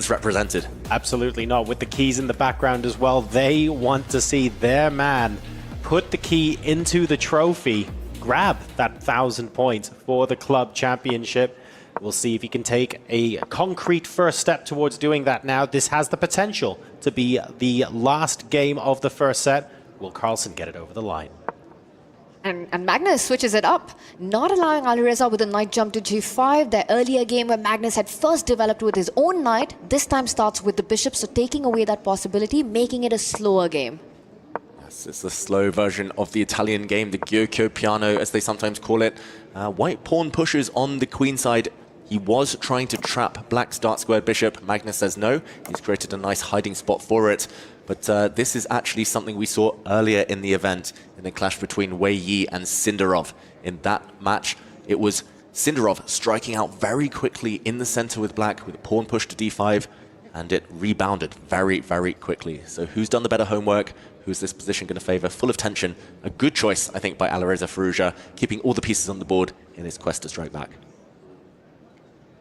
misrepresented. Absolutely not. With the keys in the background as well, they want to see their man put the key into the trophy, grab that 1,000 points for the club championship. We'll see if he can take a concrete first step towards doing that now. This has the potential to be the last game of the first set. Will Carlsen get it over the line? And Magnus switches it up, not allowing Alireza with a knight jump to g5. The earlier game where Magnus had first developed with his own knight, this time starts with the bishop, so taking away that possibility, making it a slower game. Yes, it's the slow version of the Italian game, the Gyokyo piano, as they sometimes call it. White pawn pushes on the queen side. He was trying to trap black's dark squared bishop. Magnus says no. He's created a nice hiding spot for it. But this is actually something we saw earlier in the event in the clash between Wei Yi and Sindarov. In that match, it was Sindarov striking out very quickly in the center with black with a pawn push to d5, and it rebounded very, very quickly. So who's done the better homework? Who's this position going to favor? Full of tension. A good choice, I think, by Alireza Firouzja, keeping all the pieces on the board in his quest to strike back.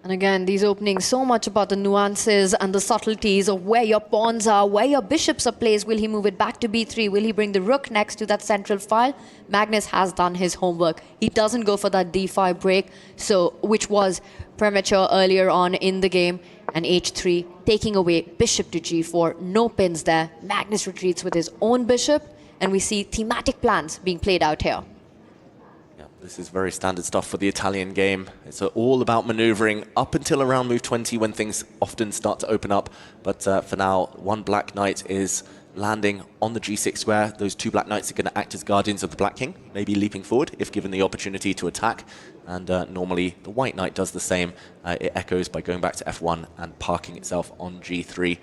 And again, these openings, so much about the nuances and the subtleties of where your pawns are, where your bishops are placed. Will he move it back to b3? Will he bring the rook next to that central file? Magnus has done his homework. He doesn't go for that d5 break, so which was premature earlier on in the game. And h3, taking away bishop to g4. No pins there. Magnus retreats with his own bishop, and we see thematic plans being played out here. This is very standard stuff for the Italian game. It's all about maneuvering up until around move 20 when things often start to open up. But for now, one black knight is landing on the g6 square. Those two black knights are going to act as guardians of the black king, maybe leaping forward if given the opportunity to attack. And normally the white knight does the same. It echoes by going back to f1 and parking itself on g3.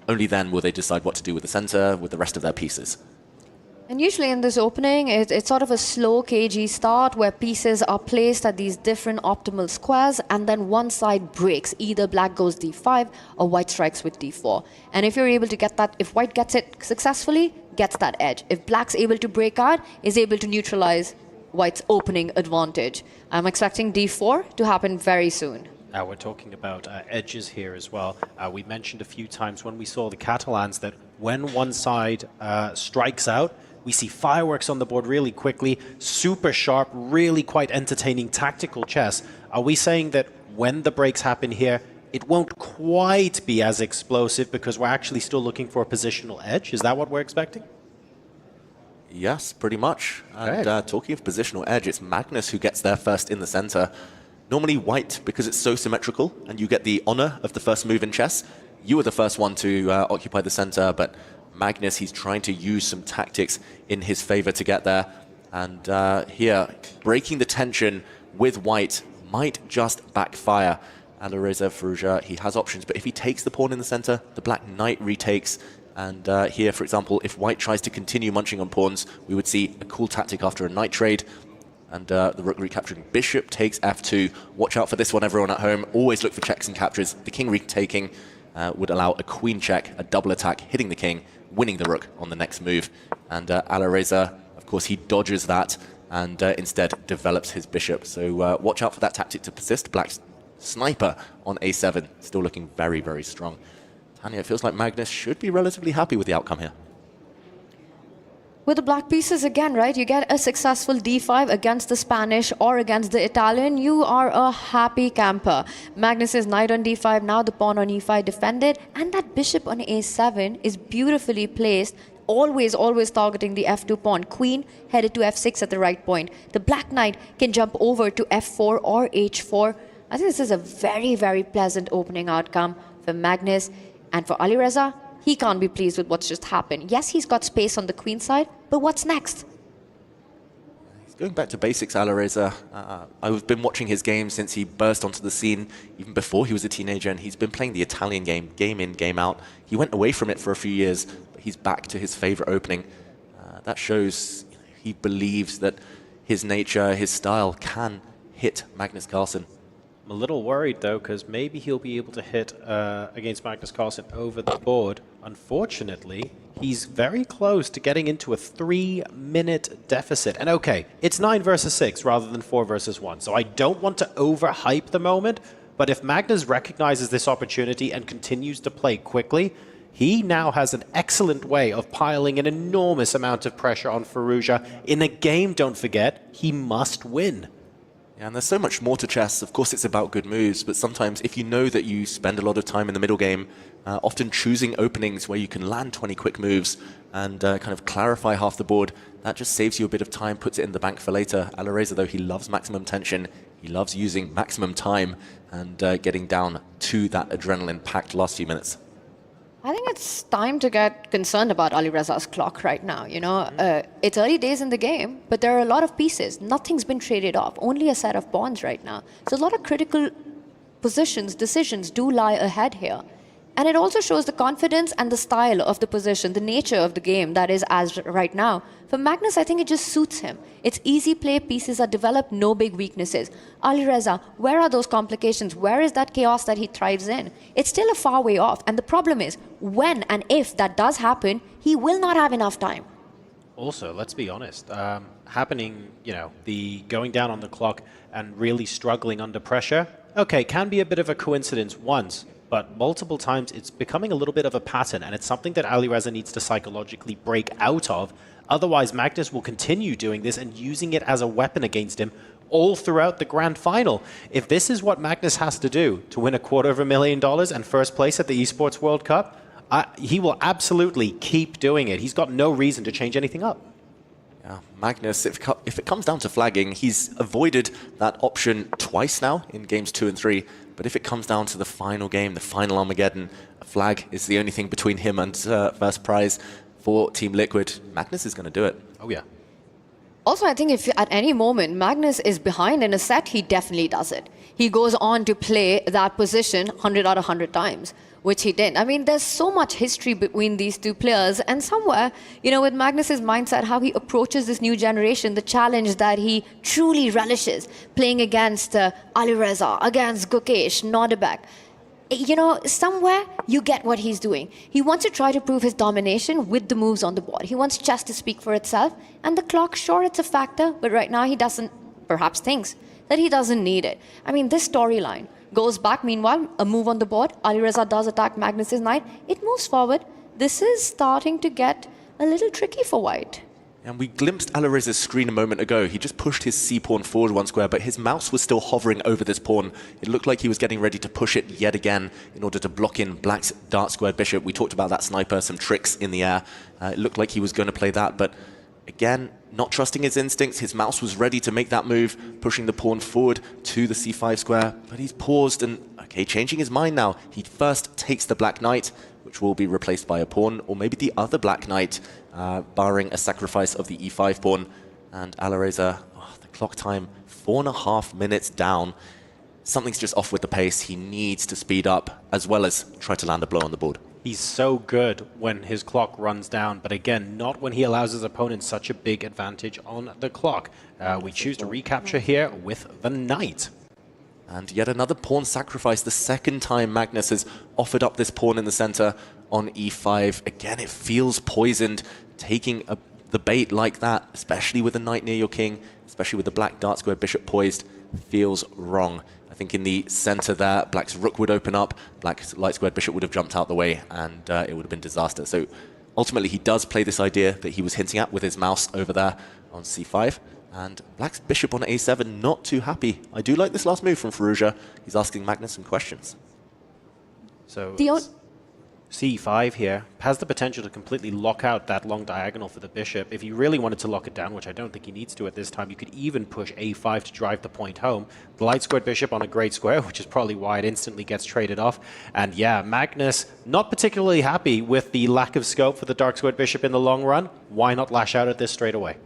Only then will they decide what to do with the center, with the rest of their pieces. And usually in this opening, it's sort of a slow KG start where pieces are placed at these different optimal squares, and then one side breaks. Either black goes d5 or white strikes with d4. And if you're able to get that, if white gets it successfully, gets that edge. If black's able to break out, is able to neutralize white's opening advantage. I'm expecting d4 to happen very soon. Now we're talking about edges here as well. We mentioned a few times when we saw the Catalans that when one side strikes out, we see fireworks on the board really quickly, super sharp, really quite entertaining tactical chess. Are we saying that when the breaks happen here, it won't quite be as explosive because we're actually still looking for a positional edge? Is that what we're expecting? Yes, pretty much. And talking of positional edge, it's Magnus who gets there first in the center. Normally white, because it's so symmetrical and you get the honor of the first move in chess, you were the first one to occupy the center, but Magnus, he's trying to use some tactics in his favor to get there. And here, breaking the tension with white might just backfire. Alireza Firouzja, he has options, but if he takes the pawn in the center, the black knight retakes. And here, for example, if white tries to continue munching on pawns, we would see a cool tactic after a knight trade. And the rook recapturing. Bishop takes f2. Watch out for this one, everyone at home. Always look for checks and captures. The king retaking would allow a queen check, a double attack, hitting the king, winning the rook on the next move. And Alireza, of course, he dodges that and instead develops his bishop. So watch out for that tactic to persist. Black's sniper on a7, still looking very, very strong. Tanya, it feels like Magnus should be relatively happy with the outcome here. With the black pieces again, right? You get a successful d5 against the Spanish or against the Italian. You are a happy camper. Magnus's knight on d5, now the pawn on e5 defended. And that bishop on a7 is beautifully placed. Always, always targeting the f2 pawn. Queen headed to f6 at the right point. The black knight can jump over to f4 or h4. I think this is a very, very pleasant opening outcome for Magnus. And for Alireza, he can't be pleased with what's just happened. Yes, he's got space on the queen side, but what's next? He's going back to basics, Alireza. I've been watching his game since he burst onto the scene, even before he was a teenager, and he's been playing the Italian game, game in, game out. He went away from it for a few years, but he's back to his favorite opening. That shows he believes that his nature, his style can hit Magnus Carlsen. I'm a little worried, though, because maybe he'll be able to hit against Magnus Carlsen over the board. Unfortunately, he's very close to getting into a 3-minute deficit. And okay, it's 9 versus 6 rather than 4 versus 1. So I don't want to overhype the moment, But if Magnus recognizes this opportunity and continues to play quickly, he now has an excellent way of piling an enormous amount of pressure on Firouzja. In a game, don't forget, he must win. Yeah, and there's so much more to chess. Of course, it's about good moves, but sometimes if you know that you spend a lot of time in the middle game, often choosing openings where you can land 20 quick moves and kind of clarify half the board, that just saves you a bit of time, puts it in the bank for later. Alireza, though, he loves maximum tension. He loves using maximum time and getting down to that adrenaline-packed last few minutes. I think it's time to get concerned about Alireza's clock right now. You know, it's early days in the game, but there are a lot of pieces. Nothing's been traded off, only a set of pawns right now. So a lot of critical positions, decisions do lie ahead here. And it also shows the confidence and the style of the position, the nature of the game that is as right now. For Magnus, I think it just suits him. It's easy play, pieces are developed, no big weaknesses. Alireza, where are those complications? Where is that chaos that he thrives in? It's still a far way off. And the problem is, when and if that does happen, he will not have enough time. Also, let's be honest, happening, you know, the going down on the clock and really struggling under pressure, okay, can be a bit of a coincidence once. But multiple times it's becoming a little bit of a pattern, and it's something that Alireza needs to psychologically break out of. Otherwise, Magnus will continue doing this and using it as a weapon against him all throughout the grand final. If this is what Magnus has to do to win $250,000 and first place at the Esports World Cup, he will absolutely keep doing it. He's got no reason to change anything up. Yeah, Magnus, if it comes down to flagging, he's avoided that option twice now in games 2 and 3. But if it comes down to the final game, the final Armageddon, a flag is the only thing between him and first prize for Team Liquid. Magnus is going to do it. Oh, yeah. Also, I think if at any moment Magnus is behind in a set, he definitely does it. He goes on to play that position 100 out of 100 times, which he did. I mean, there's so much history between these two players, and somewhere, you know, with Magnus's mindset, how he approaches this new generation, the challenge that he truly relishes, playing against Alireza, against Gukesh, Nodirbek. You know, somewhere you get what he's doing. He wants to try to prove his domination with the moves on the board. He wants chess to speak for itself, and the clock, sure, it's a factor, but right now he doesn't, perhaps thinks, that he doesn't need it. I mean, this storyline goes back. Meanwhile, a move on the board. Alireza does attack Magnus's knight. It moves forward. This is starting to get a little tricky for white. And we glimpsed Alireza's screen a moment ago. He just pushed his c-pawn forward 1 square, but his mouse was still hovering over this pawn. It looked like he was getting ready to push it yet again in order to block in Black's dart squared bishop. We talked about that sniper, some tricks in the air. It looked like he was going to play that, but again, not trusting his instincts. His mouse was ready to make that move, pushing the pawn forward to the c5 square, but he's paused and, okay, changing his mind now. He first takes the black knight, which will be replaced by a pawn, or maybe the other black knight, barring a sacrifice of the e5 pawn. And Alireza, the clock time, 4.5 minutes down. Something's just off with the pace. He needs to speed up, as well as try to land a blow on the board. He's so good when his clock runs down, but again, not when he allows his opponent such a big advantage on the clock. We choose to recapture here with the knight. And yet another pawn sacrifice, the second time Magnus has offered up this pawn in the center on e5. Again, it feels poisoned, taking the bait like that, especially with a knight near your king, especially with the black dart square bishop poised, feels wrong. I think in the center there, Black's rook would open up, Black's light squared bishop would have jumped out the way, and it would have been disaster. So ultimately, he does play this idea that he was hinting at with his mouse over there on c5. And Black's bishop on a7, not too happy. I do like this last move from Firouzja. He's asking Magnus some questions. So c5 here has the potential to completely lock out that long diagonal for the bishop. If you really wanted to lock it down, which I don't think he needs to at this time, you could even push a5 to drive the point home. The light squared bishop on a great square, which is probably why it instantly gets traded off. And yeah, Magnus not particularly happy with the lack of scope for the dark squared bishop in the long run. Why not lash out at this straight away?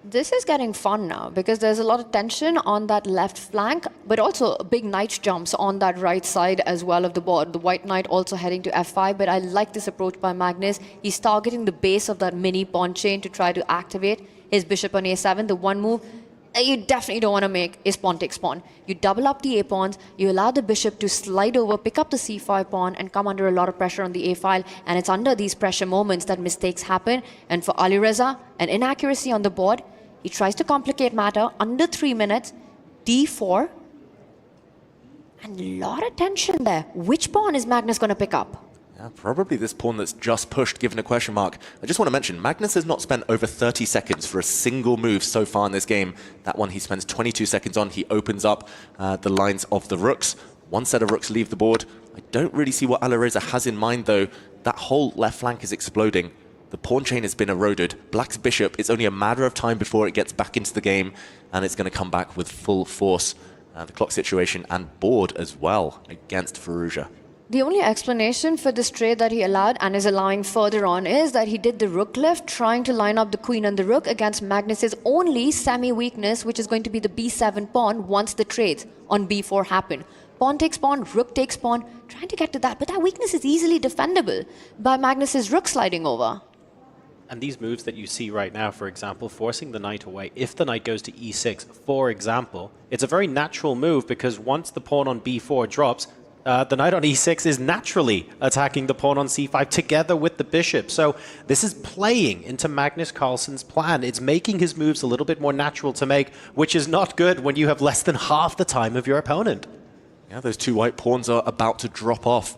This is getting fun now because there's a lot of tension on that left flank, but also big knight jumps on that right side as well of the board. The white knight also heading to f5, but I like this approach by Magnus. He's targeting the base of that mini pawn chain to try to activate his bishop on a7. The one move you definitely don't want to make is pawn takes pawn. You double up the a-pawns, you allow the bishop to slide over, pick up the c5 pawn, and come under a lot of pressure on the a-file. And it's under these pressure moments that mistakes happen. And for Alireza, an inaccuracy on the board. He tries to complicate matter under 3 minutes. d4. And a lot of tension there. Which pawn is Magnus going to pick up? Yeah, probably this pawn that's just pushed, given a question mark. I just want to mention, Magnus has not spent over 30 seconds for a single move so far in this game. That one he spends 22 seconds on. He opens up the lines of the rooks. One set of rooks leave the board. I don't really see what Alireza has in mind, though. That whole left flank is exploding. The pawn chain has been eroded. Black's bishop, it's only a matter of time before it gets back into the game, and it's going to come back with full force. The clock situation and board as well against Firouzja. The only explanation for this trade that he allowed and is allowing further on is that he did the rook lift, trying to line up the queen and the rook against Magnus's only semi-weakness, which is going to be the b7 pawn once the trades on b4 happen. Pawn takes pawn, rook takes pawn, trying to get to that, but that weakness is easily defendable by Magnus's rook sliding over. And these moves that you see right now, for example, forcing the knight away, if the knight goes to e6, for example, it's a very natural move because once the pawn on b4 drops, the knight on e6 is naturally attacking the pawn on c5 together with the bishop. So this is playing into Magnus Carlsen's plan. It's making his moves a little bit more natural to make, which is not good when you have less than half the time of your opponent. Yeah, those two white pawns are about to drop off.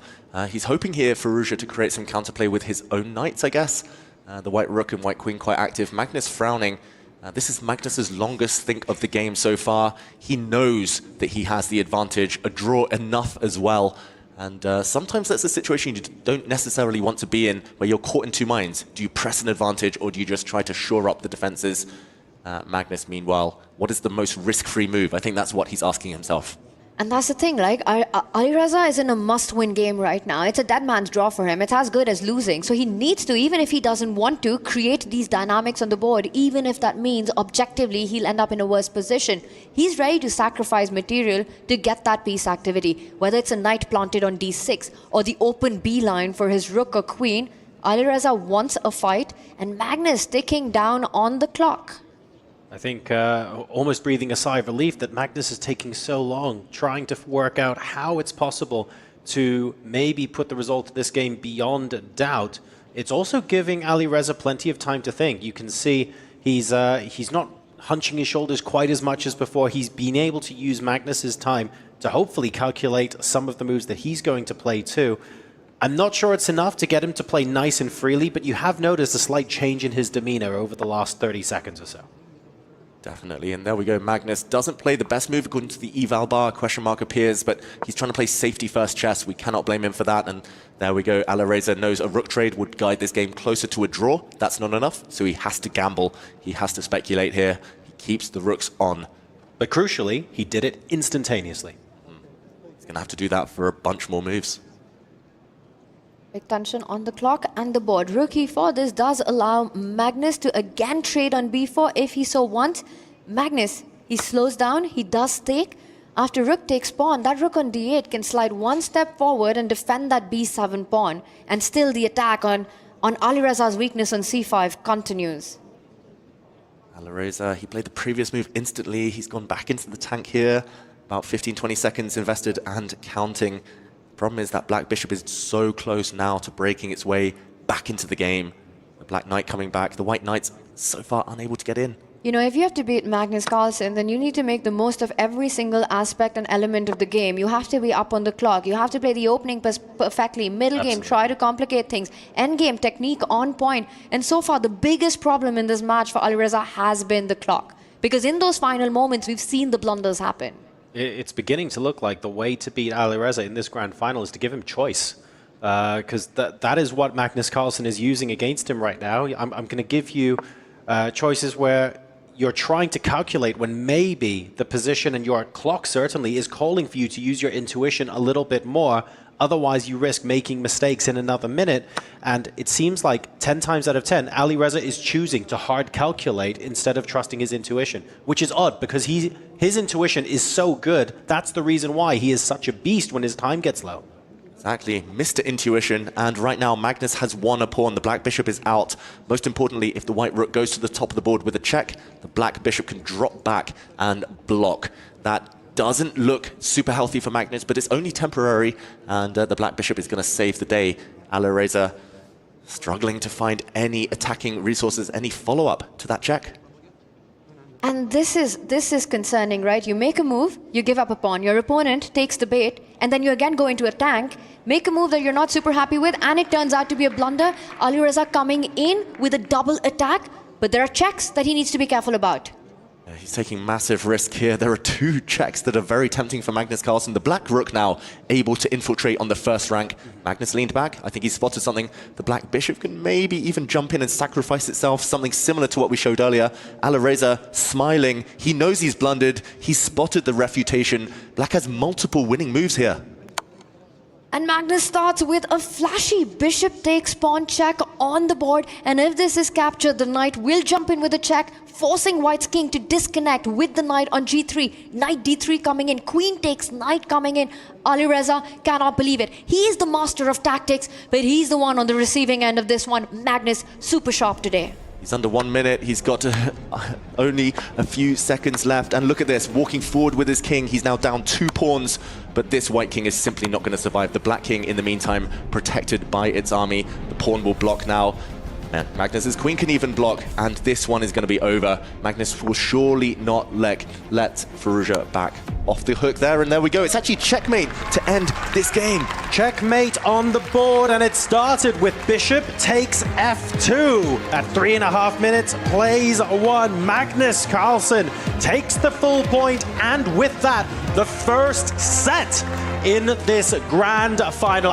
He's hoping here, Firouzja, to create some counterplay with his own knights, I guess. The white rook and white queen quite active. Magnus frowning. This is Magnus's longest think of the game so far. He knows that he has the advantage, a draw enough as well. And sometimes that's a situation you don't necessarily want to be in, where you're caught in two minds. Do you press an advantage, or do you just try to shore up the defenses? Magnus, meanwhile, what is the most risk-free move? I think that's what he's asking himself. And that's the thing, like, Alireza is in a must-win game right now. It's a dead man's draw for him. It's as good as losing. So he needs to, even if he doesn't want to, create these dynamics on the board, even if that means objectively he'll end up in a worse position. He's ready to sacrifice material to get that piece activity, whether it's a knight planted on d6 or the open b line for his rook or queen. Alireza wants a fight, and Magnus ticking down on the clock. I think almost breathing a sigh of relief that Magnus is taking so long, trying to work out how it's possible to maybe put the result of this game beyond doubt. It's also giving Alireza plenty of time to think. You can see he's not hunching his shoulders quite as much as before. He's been able to use Magnus's time to hopefully calculate some of the moves that he's going to play too. I'm not sure it's enough to get him to play nice and freely, but you have noticed a slight change in his demeanor over the last 30 seconds or so. Definitely, and there we go. Magnus doesn't play the best move according to the eval bar. Question mark appears, but he's trying to play safety first chess. We cannot blame him for that, and there we go. Alireza knows a rook trade would guide this game closer to a draw. That's not enough, so he has to gamble. He has to speculate here. He keeps the rooks on. But crucially, he did it instantaneously. He's going to have to do that for a bunch more moves. Big tension on the clock and the board. Rook e4, this does allow Magnus to again trade on b4 if he so wants. Magnus, he slows down, he does take. After rook takes pawn, that rook on d8 can slide one step forward and defend that b7 pawn. And still the attack on Alireza's weakness on c5 continues. Alireza, he played the previous move instantly. He's gone back into the tank here. About 15-20 seconds invested and counting. Problem is that black bishop is so close now to breaking its way back into the game. The black knight coming back. The white knight's so far unable to get in. You know, if you have to beat Magnus Carlsen, then you need to make the most of every single aspect and element of the game. You have to be up on the clock. You have to play the opening perfectly. Middle game, try to complicate things. End game, technique on point. And so far, the biggest problem in this match for Alireza has been the clock. Because in those final moments, we've seen the blunders happen. It's beginning to look like the way to beat Alireza in this grand final is to give him choice. Because that is what Magnus Carlsen is using against him right now. I'm going to give you choices where you're trying to calculate when maybe the position and your clock certainly is calling for you to use your intuition a little bit more. Otherwise, you risk making mistakes in another minute. And it seems like 10 times out of 10, Alireza is choosing to hard calculate instead of trusting his intuition, which is odd because his intuition is so good. That's the reason why he is such a beast when his time gets low. Exactly, Mr. Intuition, and right now Magnus has won a pawn. The black bishop is out. Most importantly, if the white rook goes to the top of the board with a check, the black bishop can drop back and block. That doesn't look super healthy for Magnus, but it's only temporary, and the black bishop is going to save the day. Alireza struggling to find any attacking resources, any follow-up to that check. And this is concerning, right? You make a move, you give up a pawn, your opponent takes the bait, and then you again go into a tank, make a move that you're not super happy with, and it turns out to be a blunder. Alireza coming in with a double attack, but there are checks that he needs to be careful about. He's taking massive risk here. There are two checks that are very tempting for Magnus Carlsen. The black rook now able to infiltrate on the first rank. Magnus leaned back. I think he spotted something. The black bishop can maybe even jump in and sacrifice itself. Something similar to what we showed earlier. Alireza smiling. He knows he's blundered. He spotted the refutation. Black has multiple winning moves here. And Magnus starts with a flashy bishop takes pawn check on the board, and if this is captured, the knight will jump in with a check, forcing white's king to disconnect with the knight on g3. Knight d3 coming in, queen takes, knight coming in. Alireza cannot believe it. He is the master of tactics, but he's the one on the receiving end of this one. Magnus, super sharp today. He's under 1 minute. He's got only a few seconds left. And look at this, walking forward with his king. He's now down 2 pawns, but this white king is simply not going to survive. The black king, in the meantime, protected by its army. The pawn will block now. And Magnus's queen can even block, and this one is going to be over. Magnus will surely not let Firouzja back off the hook there, and there we go. It's actually checkmate to end this game. Checkmate on the board, and it started with bishop takes f2. At 3.5 minutes, plays 1. Magnus Carlsen takes the full point, and with that, the first set in this grand final.